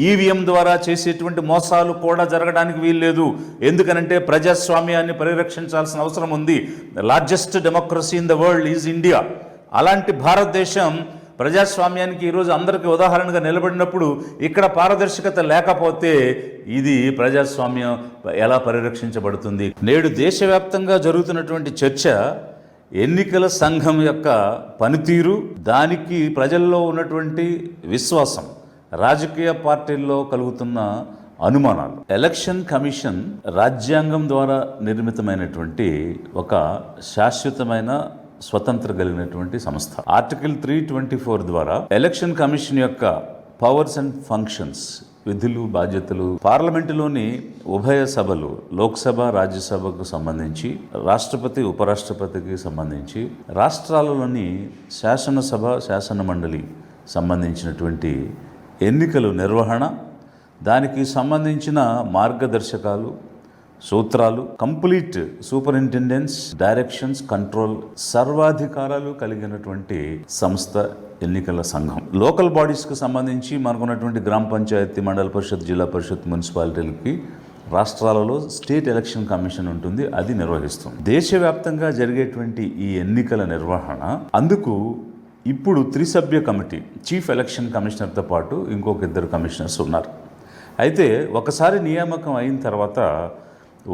EVM ద్వారా చేసేటువంటి మోసాలు కూడా జరగడానికి వీల్లేదు. ఎందుకనంటే ప్రజాస్వామ్యాన్ని పరిరక్షించాల్సిన అవసరం ఉంది. Largest democracy in the world is India. అలాంటి భారతదేశం ప్రజాస్వామ్యానికి ఈరోజు అందరికీ ఉదాహరణగా నిలబడినప్పుడు ఇక్కడ పారదర్శకత లేకపోతే ఇది ప్రజాస్వామ్యం ఎలా పరిరక్షించబడుతుంది? నేడు దేశవ్యాప్తంగా జరుగుతున్నటువంటి చర్చ ఎన్నికల సంఘం యొక్క పనితీరు, దానికి ప్రజల్లో ఉన్నటువంటి విశ్వాసం, రాజకీయ పార్టీల్లో కలుగుతున్న అనుమానాలు. ఎలక్షన్ కమిషన్ రాజ్యాంగం ద్వారా నిర్మితమైనటువంటి ఒక శాశ్వతమైన స్వతంత్ర కలిగినటువంటి సంస్థ. ఆర్టికల్ 324 ద్వారా ఎలక్షన్ కమిషన్ యొక్క పవర్స్ అండ్ ఫంక్షన్స్, విధులు, బాధ్యతలు, పార్లమెంటులోని ఉభయ సభలు, లోక్సభ, రాజ్యసభకు సంబంధించి, రాష్ట్రపతి, ఉపరాష్ట్రపతికి సంబంధించి, రాష్ట్రాలలోని శాసనసభ, శాసన మండలి సంబంధించినటువంటి ఎన్నికల నిర్వహణ, దానికి సంబంధించిన మార్గదర్శకాలు, సూత్రాలు, కంప్లీట్ సూపరింటెండెన్స్, డైరెక్షన్స్, కంట్రోల్, సర్వాధికారాలు కలిగినటువంటి సంస్థ ఎన్నికల సంఘం. లోకల్ బాడీస్కి సంబంధించి మనకున్నటువంటి గ్రామ పంచాయతీ, మండల పరిషత్, జిల్లా పరిషత్, మున్సిపాలిటీలకి రాష్ట్రాలలో స్టేట్ ఎలక్షన్ కమిషన్ ఉంటుంది, అది నిర్వహిస్తుంది. దేశవ్యాప్తంగా జరిగేటువంటి ఈ ఎన్నికల నిర్వహణ, అందుకు ఇప్పుడు 3 సభ్య కమిటీ, చీఫ్ ఎలక్షన్ కమిషనర్తో పాటు ఇంకొక 2 కమిషనర్స్ ఉన్నారు. అయితే ఒకసారి నియామకం అయిన తర్వాత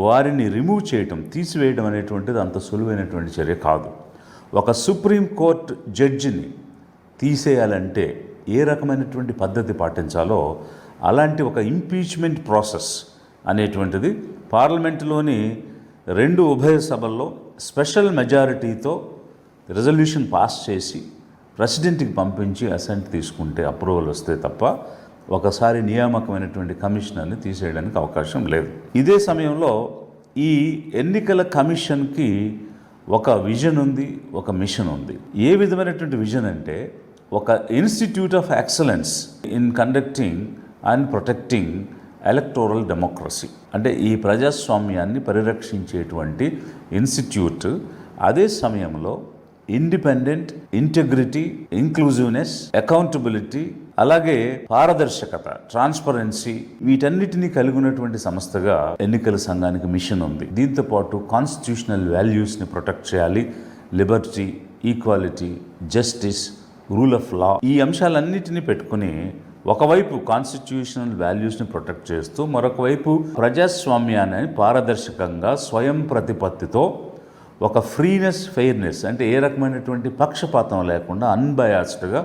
వారిని రిమూవ్ చేయటం, తీసివేయడం అనేటువంటిది అంత సులువైనటువంటి చర్య కాదు. ఒక సుప్రీంకోర్టు జడ్జిని తీసేయాలంటే ఏ రకమైనటువంటి పద్ధతి పాటించాలో అలాంటి ఒక ఇంపీచ్మెంట్ ప్రాసెస్ అనేటువంటిది పార్లమెంటులోని 2 ఉభయ సభల్లో స్పెషల్ మెజారిటీతో రెజల్యూషన్ పాస్ చేసి ప్రెసిడెంట్కి పంపించి అసెంట్ తీసుకుంటే, అప్రూవల్ వస్తే తప్ప ఒకసారి నియామకమైనటువంటి కమిషనర్ని తీసేయడానికి అవకాశం లేదు. ఇదే సమయంలో ఈ ఎన్నికల కమిషన్కి ఒక విజన్ ఉంది, ఒక మిషన్ ఉంది. ఏ విధమైనటువంటి విజన్ అంటే, ఒక institute of excellence in conducting and protecting electoral democracy, అంటే ఈ ప్రజాస్వామ్యాన్ని పరిరక్షించేటువంటి ఇన్స్టిట్యూట్, అదే సమయంలో ఇండిపెండెంట్, ఇంటెగ్రిటీ, ఇంక్లూజివ్నెస్, అకౌంటబిలిటీ, అలాగే పారదర్శకత, ట్రాన్స్పరెన్సీ, వీటన్నిటినీ కలిగి ఉన్నటువంటి సంస్థగా ఎన్నికల సంఘానికి మిషన్ ఉంది. దీంతో పాటు కాన్స్టిట్యూషనల్ వాల్యూస్ని ప్రొటెక్ట్ చేయాలి. Liberty, equality, justice, rule of law, ఈ అంశాలన్నిటినీ పెట్టుకుని ఒకవైపు కాన్స్టిట్యూషనల్ వాల్యూస్ని ప్రొటెక్ట్ చేస్తూ, మరొక వైపు ప్రజాస్వామ్యాన్ని పారదర్శకంగా, స్వయం ప్రతిపత్తితో, ఒక ఫ్రీనెస్, ఫెయిర్నెస్, అంటే ఏ రకమైనటువంటి పక్షపాతం లేకుండా అన్బయాస్డ్గా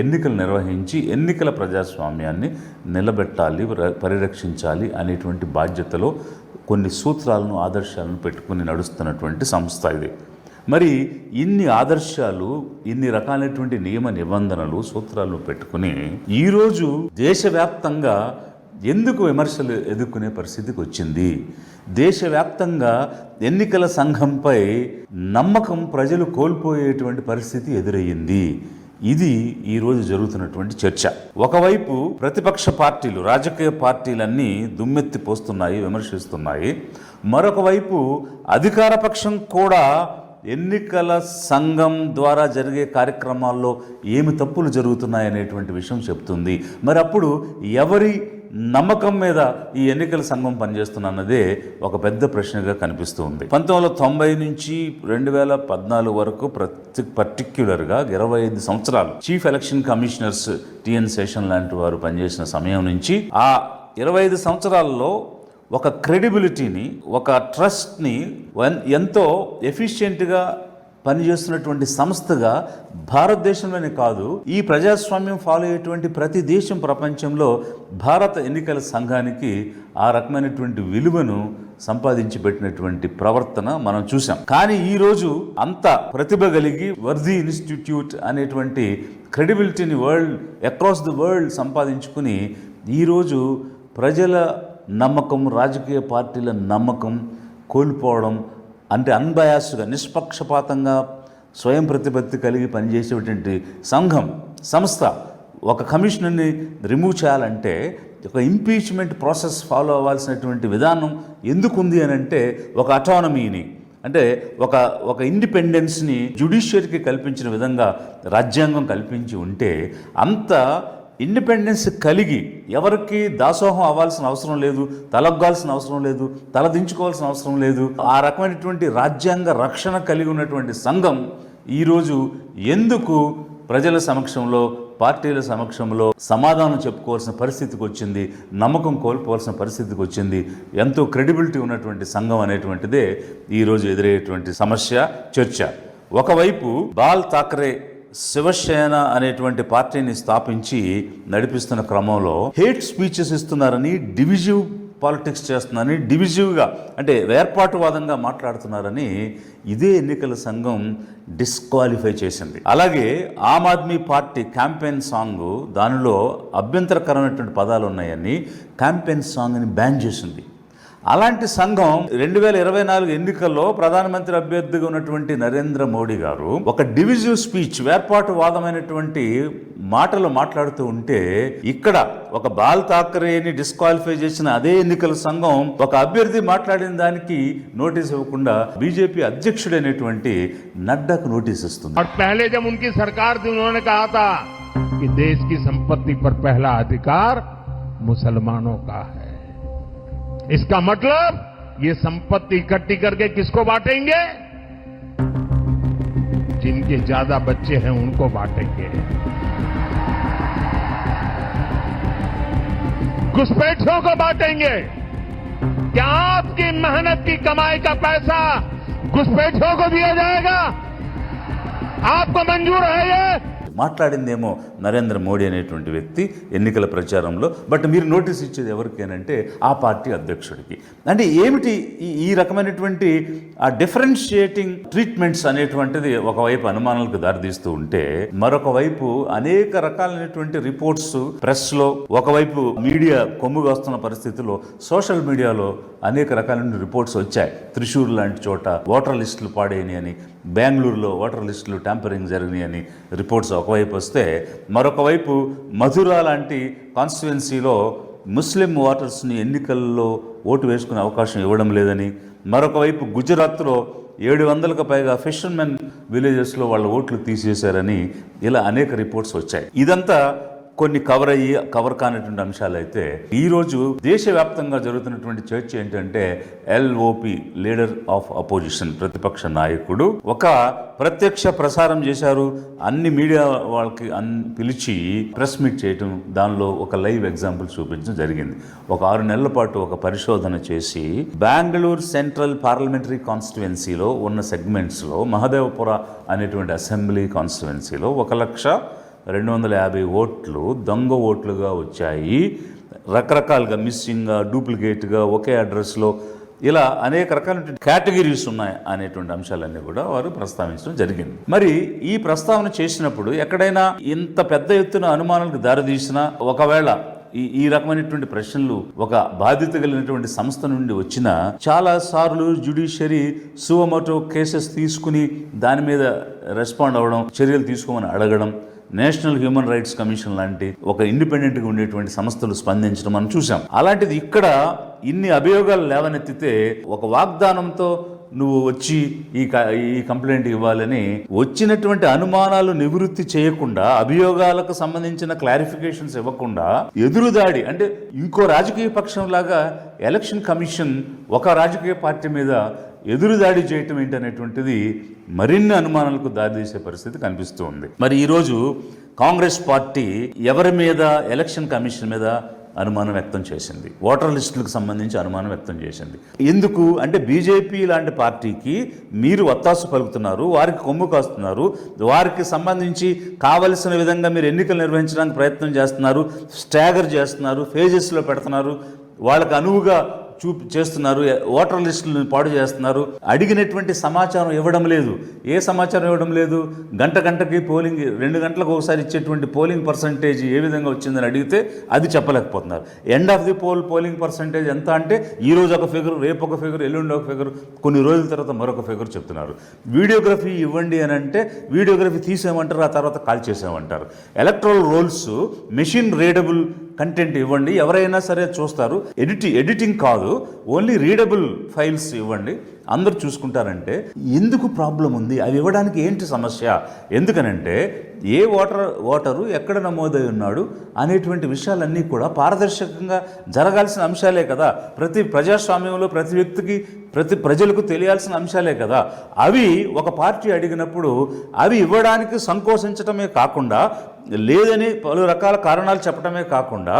ఎన్నికలు నిర్వహించి ఎన్నికల ప్రజాస్వామ్యాన్ని నిలబెట్టాలి, పరిరక్షించాలి అనేటువంటి బాధ్యతలో కొన్ని సూత్రాలను, ఆదర్శాలను పెట్టుకుని నడుస్తున్నటువంటి సంస్థ ఇది. మరి ఇన్ని ఆదర్శాలు, ఇన్ని రకాలైనటువంటి నియమ నిబంధనలు, సూత్రాలను పెట్టుకుని ఈరోజు దేశవ్యాప్తంగా ఎందుకు విమర్శలు ఎదుర్కొనే పరిస్థితికి వచ్చింది? దేశవ్యాప్తంగా ఎన్నికల సంఘంపై నమ్మకం ప్రజలు కోల్పోయేటువంటి పరిస్థితి ఎదురయ్యింది. ఇది ఈరోజు జరుగుతున్నటువంటి చర్చ. ఒకవైపు ప్రతిపక్ష పార్టీలు, రాజకీయ పార్టీలన్నీ దుమ్మెత్తి పోస్తున్నాయి, విమర్శిస్తున్నాయి. మరొక వైపు అధికార పక్షం కూడా ఎన్నికల సంఘం ద్వారా జరిగే కార్యక్రమాల్లో ఏమి తప్పులు జరుగుతున్నాయనేటువంటి విషయం చెప్తుంది. మరి అప్పుడు ఎవరి నమ్మకం మీద ఈ ఎన్నికల సంఘం పనిచేస్తున్నదే ఒక పెద్ద ప్రశ్నగా కనిపిస్తుంది. 1990 నుంచి 2014 వరకు పర్టిక్యులర్గా 25 సంవత్సరాలు chief election commissioners T N Seshan లాంటి వారు పనిచేసిన సమయం నుంచి ఆ 25 సంవత్సరాల్లో ఒక క్రెడిబిలిటీని, ఒక ట్రస్ట్ని ఎంతో ఎఫిషియెంట్గా పనిచేస్తున్నటువంటి సంస్థగా భారతదేశంలోనే కాదు, ఈ ప్రజాస్వామ్యం ఫాలో అయ్యేటువంటి ప్రతి దేశం ప్రపంచంలో భారత ఎన్నికల సంఘానికి ఆ రకమైనటువంటి విలువను సంపాదించి పెట్టినటువంటి ప్రవర్తన మనం చూసాం. కానీ ఈరోజు అంత ప్రతిభ కలిగి వర్ధీ ఇన్స్టిట్యూట్ అనేటువంటి క్రెడిబిలిటీని అక్రాస్ ది వరల్డ్ సంపాదించుకుని ఈరోజు ప్రజల నమ్మకం, రాజకీయ పార్టీల నమ్మకం కోల్పోవడం, అంటే అన్బయాస్డ్గా, నిష్పక్షపాతంగా, స్వయం ప్రతిపత్తి కలిగి పనిచేసేటువంటి సంస్థ ఒక కమిషనర్ని రిమూవ్ చేయాలంటే ఒక ఇంపీచ్మెంట్ ప్రాసెస్ ఫాలో అవ్వాల్సినటువంటి విధానం ఎందుకుంది అని అంటే, ఒక అటానమీని, అంటే ఒక ఇండిపెండెన్స్ని జ్యుడిషియరీకి కల్పించిన విధంగా రాజ్యాంగం కల్పించి ఉంటే అంత ఇండిపెండెన్స్ కలిగి ఎవరికి దాసోహం అవ్వాల్సిన అవసరం లేదు, తలొగ్గాల్సిన అవసరం లేదు, తలదించుకోవాల్సిన అవసరం లేదు, ఆ రకమైనటువంటి రాజ్యాంగ రక్షణ కలిగి ఉన్నటువంటి సంఘం ఈరోజు ఎందుకు ప్రజల సమక్షంలో, పార్టీల సమక్షంలో సమాధానం చెప్పుకోవాల్సిన పరిస్థితికి వచ్చింది, నమ్మకం కోల్పోవాల్సిన పరిస్థితికి వచ్చింది? ఎంతో క్రెడిబిలిటీ ఉన్నటువంటి సంఘం అనేటువంటిదే ఈరోజు ఎదురయ్యేటువంటి సమస్య, చర్చ. ఒకవైపు బాల్ ఠాక్రే శివసేన అనేటువంటి పార్టీని స్థాపించి నడిపిస్తున్న క్రమంలో హేట్ స్పీచెస్ ఇస్తున్నారని, డివిజివ్ పాలిటిక్స్ చేస్తున్నారని, డివిజివ్గా అంటే వేర్పాటువాదంగా మాట్లాడుతున్నారని ఇదే ఎన్నికల సంఘం డిస్క్వాలిఫై చేసింది. అలాగే Aam Aadmi party campaign song, దానిలో అభ్యంతరకరమైనటువంటి పదాలు ఉన్నాయని క్యాంపెయిన్ సాంగ్ని బ్యాన్ చేసింది. అలాంటి సంఘం 2024 ఎన్నికల్లో ప్రధానమంత్రి అభ్యర్థిగా ఉన్నటువంటి నరేంద్ర మోడీ గారు ఒక డివిజివ్ స్పీచ్, వేర్పాటువాదమైనటువంటి మాటలు మాట్లాడుతూ ఉంటే, ఇక్కడ ఒక బాల్ ఠాక్రేని డిస్క్వాలిఫై చేసిన అదే ఎన్నికల సంఘం ఒక అభ్యర్థి మాట్లాడిన దానికి నోటీస్ ఇవ్వకుండా బీజేపీ అధ్యక్షుడైనటువంటి నడ్డాకు నోటీస్ ఇస్తుంది. पहले जब उनकी सरकार थी उन्होंने कहा था कि देश की संपत्ति पर पहला अधिकार मुसलमानों का है. इसका मतलब ये संपत्ति इकट्ठी करके किसको बांटेंगे? जिनके ज्यादा बच्चे हैं उनको बांटेंगे. घुसपैठियों को बांटेंगे. क्या आपकी मेहनत की कमाई का पैसा घुसपैठियों को दिया जाएगा? आपको मंजूर है ये? మాట్లాడిందేమో నరేంద్ర మోడీ అనేటువంటి వ్యక్తి ఎన్నికల ప్రచారంలో, బట్ మీరు నోటీస్ ఇచ్చేది ఎవరికేనంటే ఆ పార్టీ అధ్యక్షుడికి. అంటే ఏమిటి ఈ రకమైనటువంటి ఆ డిఫరెన్షియేటింగ్ ట్రీట్మెంట్స్ అనేటువంటిది ఒకవైపు అనుమానాలకు దారితీస్తూ ఉంటే, మరొక వైపు అనేక రకాలైనటువంటి రిపోర్ట్స్ ప్రెస్లో, ఒకవైపు మీడియా కొమ్ముగా వస్తున్న పరిస్థితుల్లో సోషల్ మీడియాలో అనేక రకాలైన రిపోర్ట్స్ వచ్చాయి. త్రిశూర్ లాంటి చోట ఓటర్ లిస్టులు పాడైనవి అని, బెంగళూరులో ఓటర్ లిస్టులు ట్యాంపరింగ్ జరిగినాయి అని రిపోర్ట్స్ ఒకవైపు వస్తే, మరొక వైపు మధురా లాంటి కాన్స్టిట్యుయెన్సీలో ముస్లిం ఓటర్స్ని ఎన్నికల్లో ఓటు వేసుకునే అవకాశం ఇవ్వడం లేదని, మరొక వైపు గుజరాత్లో 700కు పైగా ఫిషర్మెన్ విలేజెస్లో వాళ్ళ ఓట్లు తీసేశారని, ఇలా అనేక రిపోర్ట్స్ వచ్చాయి. ఇదంతా కొన్ని కవర్ కానటువంటి అంశాలు అయితే, ఈరోజు దేశవ్యాప్తంగా జరుగుతున్నటువంటి చర్చ ఏంటంటే, ఎల్ఓపి లీడర్ ఆఫ్ అపోజిషన్, ప్రతిపక్ష నాయకుడు ఒక ప్రత్యక్ష ప్రసారం చేశారు. అన్ని మీడియా వాళ్ళకి పిలిచి ప్రెస్ మీట్ చేయటం, దానిలో ఒక లైవ్ ఎగ్జాంపుల్ చూపించడం జరిగింది. ఒక 6 నెలల పాటు ఒక పరిశోధన చేసి బెంగళూరు సెంట్రల్ పార్లమెంటరీ కాన్స్టిట్యుయెన్సీలో ఉన్న సెగ్మెంట్స్లో, మహదేవపుర అనేటువంటి అసెంబ్లీ కాన్స్టిట్యుయెన్సీలో 1,250,000 ఓట్లు దొంగ ఓట్లుగా వచ్చాయి. రకరకాలుగా మిస్సింగ్గా, డూప్లికేట్గా, ఒకే అడ్రస్లో, ఇలా అనేక రకాల కేటగిరీస్ ఉన్నాయి అనేటువంటి అంశాలన్నీ కూడా వారు ప్రస్తావించడం జరిగింది. మరి ఈ ప్రస్తావన చేసినప్పుడు ఎక్కడైనా ఇంత పెద్ద ఎత్తున అనుమానాలకు దారితీసినా, ఒకవేళ ఈ రకమైనటువంటి ప్రశ్నలు ఒక బాధ్యత కలిగినటువంటి సంస్థ నుండి వచ్చిన, చాలా సార్లు జ్యుడిషియరీ సువమోటో కేసెస్ తీసుకుని దాని మీద రెస్పాండ్ అవ్వడం, చర్యలు తీసుకోమని అడగడం, నేషనల్ హ్యూమన్ రైట్స్ కమిషన్ లాంటి ఒక ఇండిపెండెంట్గా ఉండేటువంటి సంస్థలు స్పందించడం మనం చూసాం. అలాంటిది ఇక్కడ ఇన్ని అభియోగాలు లేవనెత్తితే, ఒక వాగ్దానంతో నువ్వు వచ్చి ఈ కంప్లైంట్ ఇవ్వాలని వచ్చినటువంటి అనుమానాలు నివృత్తి చేయకుండా, అభియోగాలకు సంబంధించిన క్లారిఫికేషన్స్ ఇవ్వకుండా ఎదురుదాడి, అంటే ఇంకో రాజకీయ పక్షం లాగా ఎలక్షన్ కమిషన్ ఒక రాజకీయ పార్టీ మీద ఎదురుదాడి చేయటం ఏంటనేటువంటిది మరిన్ని అనుమానాలకు దారితీసే పరిస్థితి కనిపిస్తూ ఉంది. మరి ఈరోజు కాంగ్రెస్ పార్టీ ఎవరి మీద, ఎలక్షన్ కమిషన్ మీద అనుమానం వ్యక్తం చేసింది, ఓటర్ లిస్టులకు సంబంధించి అనుమానం వ్యక్తం చేసింది. ఎందుకు అంటే, బీజేపీ లాంటి పార్టీకి మీరు ఒత్తాసు పలుకుతున్నారు, వారికి కొమ్ము కాస్తున్నారు, వారికి సంబంధించి కావలసిన విధంగా మీరు ఎన్నికలు నిర్వహించడానికి ప్రయత్నం చేస్తున్నారు, స్టాగర్ చేస్తున్నారు, ఫేజెస్లో పెడుతున్నారు, వాళ్ళకు అనువుగా చేస్తున్నారు, ఓటర్ లిస్టులను పాడు చేస్తున్నారు. అడిగినటువంటి సమాచారం ఇవ్వడం లేదు. ఏ సమాచారం ఇవ్వడం లేదు? గంటకి పోలింగ్, 2 గంటలకు ఒకసారి ఇచ్చేటువంటి పోలింగ్ పర్సంటేజ్ ఏ విధంగా వచ్చిందని అడిగితే అది చెప్పలేకపోతున్నారు. End of the polling percentage ఎంత అంటే, ఈ రోజు ఒక ఫిగర్, రేపు ఒక ఫిగర్, ఎల్లుండి ఒక ఫిగర్, కొన్ని రోజుల తర్వాత మరొక ఫిగర్ చెప్తున్నారు. వీడియోగ్రఫీ ఇవ్వండి అని అంటే వీడియోగ్రఫీ తీసేయమంటారు, ఆ తర్వాత కాల్ చేసేయమంటారు. Electoral rolls machine readable content ఇవ్వండి, ఎవరైనా సరే చూస్తారు. ఎడిటింగ్ కాదు, ఓన్లీ రీడబుల్ ఫైల్స్ ఇవ్వండి, అందరూ చూసుకుంటారంటే ఎందుకు ప్రాబ్లం ఉంది? అవి ఇవ్వడానికి ఏంటి సమస్య? ఎందుకనంటే ఏ ఓటరు ఎక్కడ నమోదై ఉన్నాడు అనేటువంటి విషయాలన్నీ కూడా పారదర్శకంగా జరగాల్సిన అంశాలే కదా. ప్రతి ప్రజాస్వామ్యంలో ప్రతి వ్యక్తికి, ప్రతి ప్రజలకు తెలియాల్సిన అంశాలే కదా. అవి ఒక పార్టీ అడిగినప్పుడు అవి ఇవ్వడానికి సంకోచించటమే కాకుండా, లేదని పలు రకాల కారణాలు చెప్పడమే కాకుండా,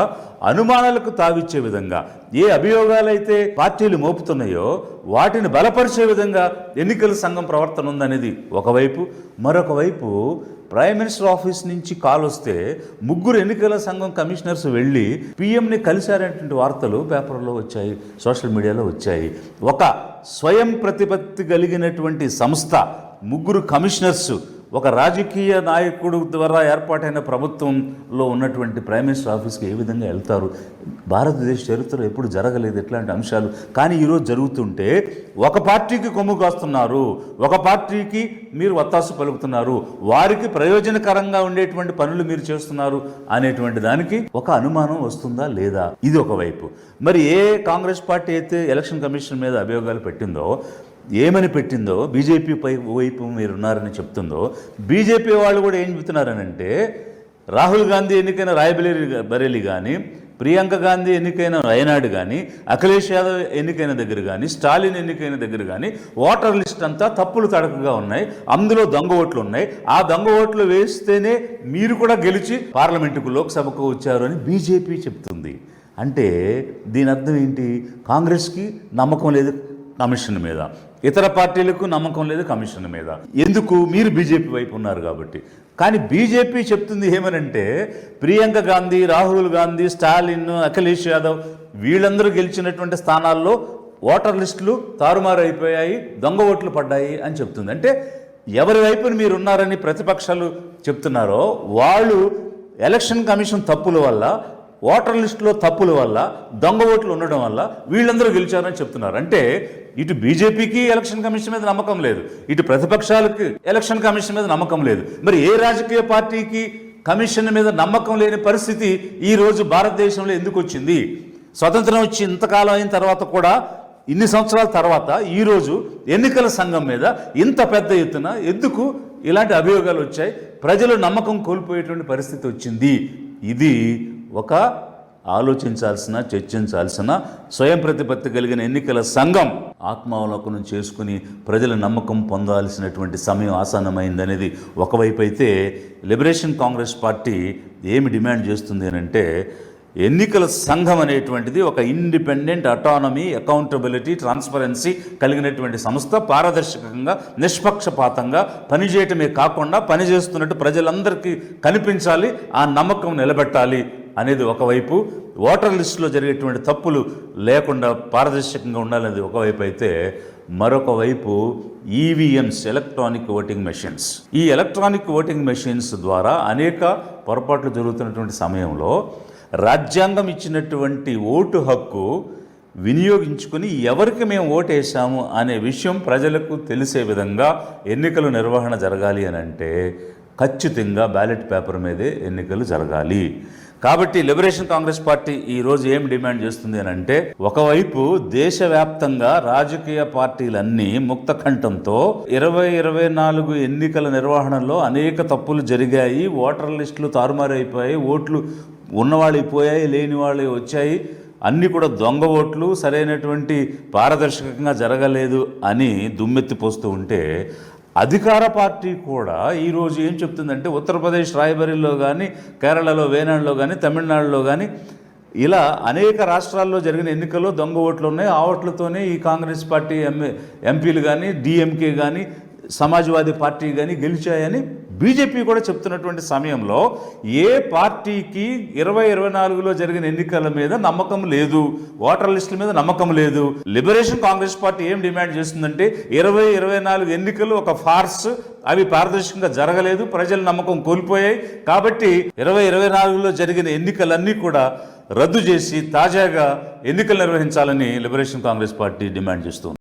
అనుమానాలకు తావిచ్చే విధంగా ఏ అభియోగాలైతే పార్టీలు మోపుతున్నాయో వాటిని బలపరిచే విధంగా ఎన్నికల సంఘం ప్రవర్తన ఉందనేది ఒకవైపు. మరొక వైపు ప్రైమ్ మినిస్టర్ ఆఫీస్ నుంచి కాల్ వస్తే 3 ఎన్నికల సంఘం కమిషనర్స్ వెళ్ళి పీఎంని కలిశారనేటువంటి వార్తలు పేపర్లో వచ్చాయి, సోషల్ మీడియాలో వచ్చాయి. ఒక స్వయం ప్రతిపత్తి కలిగినటువంటి సంస్థ, 3 కమిషనర్స్, ఒక రాజకీయ నాయకుడు ద్వారా ఏర్పాటైన ప్రభుత్వంలో ఉన్నటువంటి ప్రైమ్ మినిస్టర్ ఆఫీస్కి ఏ విధంగా వెళ్తారు? భారతదేశ చరిత్రలో ఎప్పుడు జరగలేదు ఇట్లాంటి అంశాలు. కానీ ఈరోజు జరుగుతుంటే ఒక పార్టీకి కొమ్ము కాస్తున్నారు, ఒక పార్టీకి మీరు వత్తాసు పలుకుతున్నారు, వారికి ప్రయోజనకరంగా ఉండేటువంటి పనులు మీరు చేస్తున్నారు అనేటువంటి దానికి ఒక అనుమానం వస్తుందా లేదా? ఇది ఒకవైపు. మరి ఏ కాంగ్రెస్ పార్టీ అయితే ఎలక్షన్ కమిషన్ మీద అభియోగాలు పెట్టిందో, ఏమని పెట్టిందో, బీజేపీ వైపు మీరున్నారని చెప్తుందో, బీజేపీ వాళ్ళు కూడా ఏం చెబుతున్నారనంటే, రాహుల్ గాంధీ ఎన్నికైన రాయ్బరేలీ కానీ, ప్రియాంక గాంధీ ఎన్నికైన వయనాడు కానీ, అఖిలేష్ యాదవ్ ఎన్నికైన దగ్గర కానీ, స్టాలిన్ ఎన్నికైన దగ్గర కానీ ఓటర్ లిస్ట్ అంతా తప్పులు తడకగా ఉన్నాయి, అందులో దొంగ ఓట్లు ఉన్నాయి. ఆ దొంగ ఓట్లు వేస్తేనే మీరు కూడా గెలిచి పార్లమెంటుకు, లోక్సభకు వచ్చారు అని బీజేపీ చెప్తుంది. అంటే దీని అర్థం ఏంటి? కాంగ్రెస్కి నమ్మకం లేదు కమిషన్ మీద, ఇతర పార్టీలకు నమ్మకం లేదు కమిషన్ మీద. ఎందుకు? మీరు బీజేపీ వైపు ఉన్నారు కాబట్టి. కానీ బీజేపీ చెప్తుంది ఏమనంటే, ప్రియాంక గాంధీ, రాహుల్ గాంధీ, స్టాలిన్, అఖిలేష్ యాదవ్ వీళ్ళందరూ గెలిచినటువంటి స్థానాల్లో ఓటర్ లిస్టులు తారుమారు అయిపోయాయి, దొంగ ఓట్లు పడ్డాయి అని చెప్తుంది. అంటే ఎవరి వైపున మీరు ఉన్నారని ప్రతిపక్షాలు చెప్తున్నారో వాళ్ళు ఎలక్షన్ కమిషన్ తప్పుల వల్ల, ఓటర్ లిస్టులో తప్పుల వల్ల, దొంగ ఓట్లు ఉండడం వల్ల వీళ్ళందరూ గెలిచారని చెప్తున్నారు. అంటే ఇటు బీజేపీకి ఎలక్షన్ కమిషన్ మీద నమ్మకం లేదు, ఇటు ప్రతిపక్షాలకి ఎలక్షన్ కమిషన్ మీద నమ్మకం లేదు. మరి ఏ రాజకీయ పార్టీకి కమిషన్ మీద నమ్మకం లేని పరిస్థితి ఈరోజు భారతదేశంలో ఎందుకు వచ్చింది? స్వతంత్రం వచ్చి ఇంతకాలం అయిన తర్వాత కూడా, ఇన్ని సంవత్సరాల తర్వాత ఈరోజు ఎన్నికల సంఘం మీద ఇంత పెద్ద ఎత్తున ఎందుకు ఇలాంటి అభియోగాలు వచ్చాయి? ప్రజలు నమ్మకం కోల్పోయేటువంటి పరిస్థితి వచ్చింది. ఇది ఒక ఆలోచించాల్సిన, చర్చించాల్సిన, స్వయం ప్రతిపత్తి కలిగిన ఎన్నికల సంఘం ఆత్మావలోకనం చేసుకుని ప్రజల నమ్మకం పొందాల్సినటువంటి సమయం ఆసన్నమైందనేది ఒకవైపు అయితే, లిబరేషన్ కాంగ్రెస్ పార్టీ ఏమి డిమాండ్ చేస్తుంది అంటే, ఎన్నికల సంఘం అనేటువంటిది ఒక ఇండిపెండెంట్, అటానమీ, అకౌంటబిలిటీ, ట్రాన్స్పరెన్సీ కలిగినటువంటి సంస్థ, పారదర్శకంగా, నిష్పక్షపాతంగా పనిచేయటమే కాకుండా పనిచేస్తున్నట్టు ప్రజలందరికీ కనిపించాలి, ఆ నమ్మకం నిలబెట్టాలి అనేది ఒకవైపు. ఓటర్ లిస్టులో జరిగేటువంటి తప్పులు లేకుండా పారదర్శకంగా ఉండాలనేది ఒకవైపు అయితే, మరొక వైపు ఈవీఎంస్, ఎలక్ట్రానిక్ ఓటింగ్ మెషిన్స్. ఈ ఎలక్ట్రానిక్ ఓటింగ్ మెషిన్స్ ద్వారా అనేక పొరపాట్లు జరుగుతున్నటువంటి సమయంలో రాజ్యాంగం ఇచ్చినటువంటి ఓటు హక్కు వినియోగించుకొని ఎవరికి మేము ఓటేసాము అనే విషయం ప్రజలకు తెలిసే విధంగా ఎన్నికల నిర్వహణ జరగాలి అని అంటే ఖచ్చితంగా బ్యాలెట్ పేపర్ మీదే ఎన్నికలు జరగాలి. కాబట్టి లిబరేషన్ కాంగ్రెస్ పార్టీ ఈరోజు ఏం డిమాండ్ చేస్తుంది అని అంటే, ఒకవైపు దేశవ్యాప్తంగా రాజకీయ పార్టీలన్నీ ముక్తకంఠంతో 2024 ఎన్నికల నిర్వహణలో అనేక తప్పులు జరిగాయి, ఓటర్ లిస్టులు తారుమారైపోయాయి, ఓట్లు ఉన్నవాళ్ళు పోయాయి, లేని వాళ్ళు వచ్చాయి, అన్నీ కూడా దొంగ ఓట్లు, సరైనటువంటి పారదర్శకంగా జరగలేదు అని దుమ్మెత్తిపోస్తూ ఉంటే, అధికార పార్టీ కూడా ఈరోజు ఏం చెప్తుందంటే, ఉత్తరప్రదేశ్ రాయ్బరేలీలో కానీ, కేరళలో వేనాడులో కానీ, తమిళనాడులో కానీ ఇలా అనేక రాష్ట్రాల్లో జరిగిన ఎన్నికల్లో దొంగ ఓట్లు ఉన్నాయి, ఆ ఓట్లతోనే ఈ కాంగ్రెస్ పార్టీ ఎంపీలు కానీ, డిఎంకే కానీ, సమాజ్వాదీ పార్టీ కానీ గెలిచాయని బీజేపీ కూడా చెప్తున్నటువంటి సమయంలో, ఏ పార్టీకి 2024లో జరిగిన ఎన్నికల మీద నమ్మకం లేదు, ఓటర్ లిస్టుల మీద నమ్మకం లేదు. లిబరేషన్ కాంగ్రెస్ పార్టీ ఏం డిమాండ్ చేస్తుందంటే, 2024 ఎన్నికలు ఒక ఫార్స్, అవి పారదర్శకంగా జరగలేదు, ప్రజల నమ్మకం కోల్పోయాయి. కాబట్టి 2024లో జరిగిన ఎన్నికలన్నీ కూడా రద్దు చేసి తాజాగా ఎన్నికలు నిర్వహించాలని లిబరేషన్ కాంగ్రెస్ పార్టీ డిమాండ్ చేస్తుంది.